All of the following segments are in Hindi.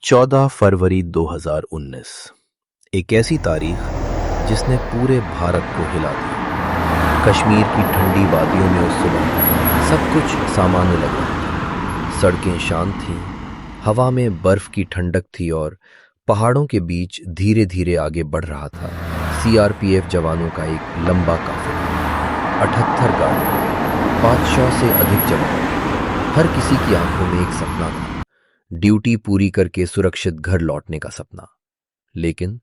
14 फरवरी 2019 एक ऐसी तारीख जिसने पूरे भारत को हिला दिया। कश्मीर की ठंडी वादियों में उस सुबह सब कुछ सामान्य लग रहा था। सड़कें शांत थीं, हवा में बर्फ की ठंडक थी और पहाड़ों के बीच धीरे धीरे आगे बढ़ रहा था सीआरपीएफ जवानों का एक लंबा काफिला। 78 गाड़ियां, 500 से अधिक जवान, हर किसी की आंखों में एक सपना था, ड्यूटी पूरी करके सुरक्षित घर लौटने का सपना। लेकिन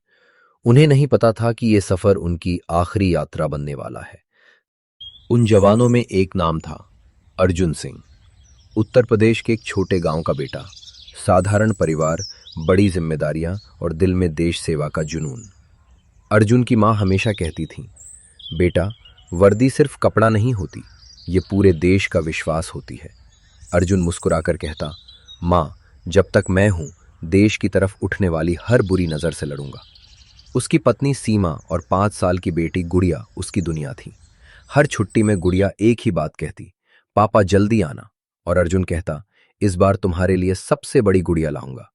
उन्हें नहीं पता था कि यह सफर उनकी आखिरी यात्रा बनने वाला है। उन जवानों में एक नाम था अर्जुन सिंह। उत्तर प्रदेश के एक छोटे गांव का बेटा, साधारण परिवार, बड़ी जिम्मेदारियां और दिल में देश सेवा का जुनून। अर्जुन की मां हमेशा कहती थी, बेटा, वर्दी सिर्फ कपड़ा नहीं होती, ये पूरे देश का विश्वास होती है। अर्जुन मुस्कुराकर कहता, मां, जब तक मैं हूं, देश की तरफ उठने वाली हर बुरी नजर से लड़ूंगा। उसकी पत्नी सीमा और 5 साल की बेटी गुड़िया उसकी दुनिया थी। हर छुट्टी में गुड़िया एक ही बात कहती, पापा जल्दी आना। और अर्जुन कहता, इस बार तुम्हारे लिए सबसे बड़ी गुड़िया लाऊंगा।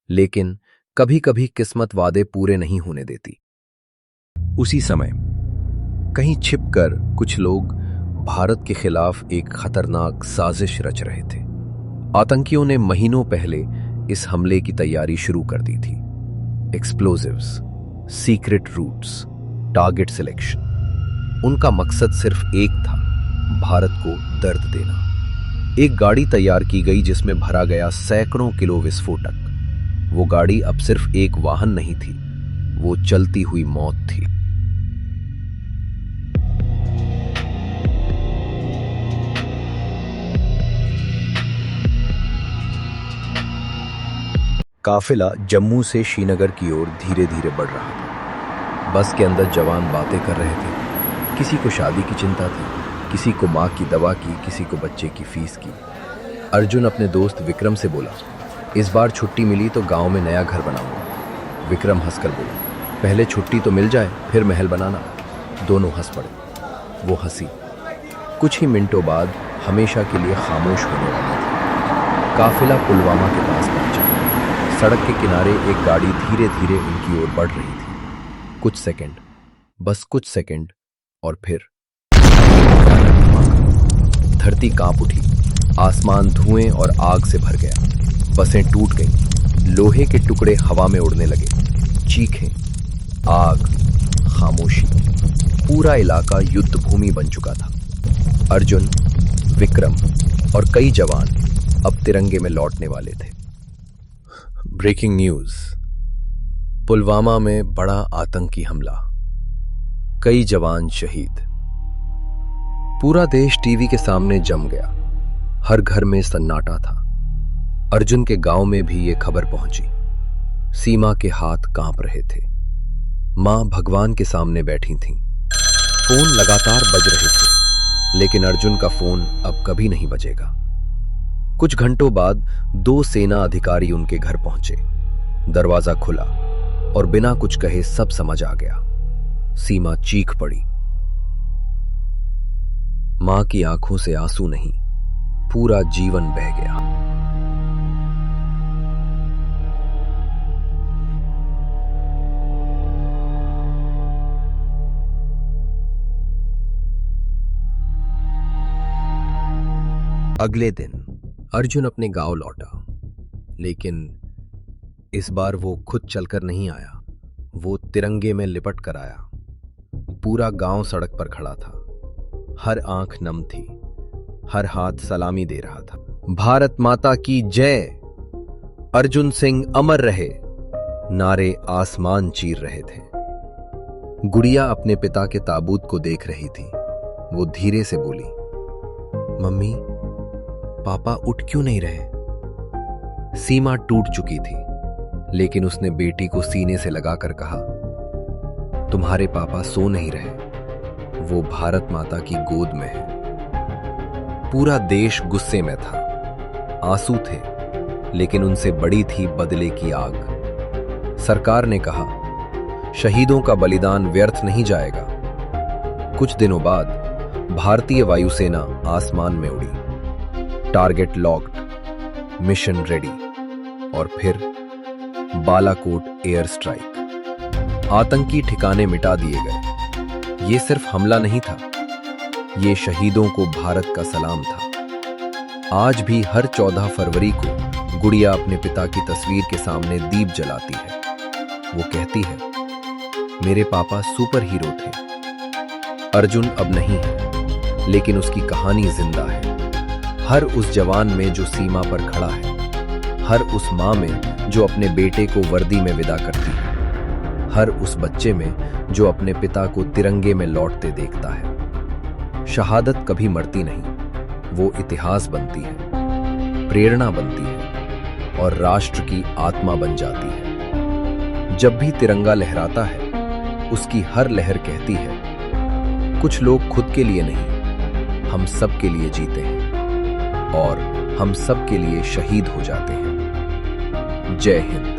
लेकिन कभी कभी किस्मत वादे पूरे नहीं होने देती। उसी समय कहीं छिपकर कुछ लोग भारत के खिलाफ एक खतरनाक साजिश रच रहे थे। आतंकियों ने महीनों पहले इस हमले की तैयारी शुरू कर दी थी। Explosives, secret routes, target selection. उनका मकसद सिर्फ एक था, भारत को दर्द देना। एक गाड़ी तैयार की गई जिसमें भरा गया सैकड़ों किलो विस्फोटक। वो गाड़ी अब सिर्फ एक वाहन नहीं थी, वो चलती हुई मौत थी। काफिला जम्मू से श्रीनगर की ओर धीरे धीरे बढ़ रहा था। बस के अंदर जवान बातें कर रहे थे। किसी को शादी की चिंता थी, किसी को माँ की दवा की, किसी को बच्चे की फीस की। अर्जुन अपने दोस्त विक्रम से बोला, इस बार छुट्टी मिली तो गांव में नया घर बनाऊंगा। विक्रम हंसकर बोला, पहले छुट्टी तो मिल जाए, फिर महल बनाना। दोनों हंस पड़े। वो हंसी कुछ ही मिनटों बाद हमेशा के लिए खामोश होने वाली थी। काफिला पुलवामा के पास पहुंचा। सड़क के किनारे एक गाड़ी धीरे धीरे उनकी ओर बढ़ रही थी। कुछ सेकंड, बस कुछ सेकंड, और फिर धरती कांप उठी। आसमान धुएं और आग से भर गया। बसें टूट गईं, लोहे के टुकड़े हवा में उड़ने लगे। चीखें, आग, खामोशी। पूरा इलाका युद्ध भूमि बन चुका था। अर्जुन, विक्रम और कई जवान अब तिरंगे में लौटने वाले थे। ब्रेकिंग न्यूज, पुलवामा में बड़ा आतंकी हमला, कई जवान शहीद। पूरा देश टीवी के सामने जम गया। हर घर में सन्नाटा था। अर्जुन के गांव में भी ये खबर पहुंची। सीमा के हाथ कांप रहे थे। मां भगवान के सामने बैठी थीं। फोन लगातार बज रहे थे, लेकिन अर्जुन का फोन अब कभी नहीं बजेगा। कुछ घंटों बाद 2 सेना अधिकारी उनके घर पहुंचे। दरवाजा खुला और बिना कुछ कहे सब समझ आ गया। सीमा चीख पड़ी। मां की आंखों से आंसू नहीं, पूरा जीवन बह गया। अगले दिन अर्जुन अपने गांव लौटा, लेकिन इस बार वो खुद चलकर नहीं आया। वो तिरंगे में लिपट कर आया। पूरा गांव सड़क पर खड़ा था। हर आंख नम थी, हर हाथ सलामी दे रहा था। भारत माता की जय, अर्जुन सिंह अमर रहे, नारे आसमान चीर रहे थे। गुड़िया अपने पिता के ताबूत को देख रही थी। वो धीरे से बोली, मम्मी, पापा उठ क्यों नहीं रहे? सीमा टूट चुकी थी, लेकिन उसने बेटी को सीने से लगाकर कहा, तुम्हारे पापा सो नहीं रहे, वो भारत माता की गोद में है। पूरा देश गुस्से में था। आंसू थे, लेकिन उनसे बड़ी थी बदले की आग। सरकार ने कहा, शहीदों का बलिदान व्यर्थ नहीं जाएगा। कुछ दिनों बाद भारतीय वायुसेना आसमान में उड़ी। टारगेट लॉक्ड, मिशन रेडी, और फिर बालाकोट एयर स्ट्राइक। आतंकी ठिकाने मिटा दिए गए। ये सिर्फ हमला नहीं था, ये शहीदों को भारत का सलाम था। आज भी हर 14 फरवरी को गुड़िया अपने पिता की तस्वीर के सामने दीप जलाती है। वो कहती है, मेरे पापा सुपर हीरो थे। अर्जुन अब नहीं है, लेकिन उसकी कहानी जिंदा है। हर उस जवान में जो सीमा पर खड़ा है, हर उस माँ में जो अपने बेटे को वर्दी में विदा करती है, हर उस बच्चे में जो अपने पिता को तिरंगे में लौटते देखता है। शहादत कभी मरती नहीं, वो इतिहास बनती है, प्रेरणा बनती है और राष्ट्र की आत्मा बन जाती है। जब भी तिरंगा लहराता है, उसकी हर लहर कहती है, कुछ लोग खुद के लिए नहीं, हम सब के लिए जीते हैं और हम सब के लिए शहीद हो जाते हैं। जय हिंद।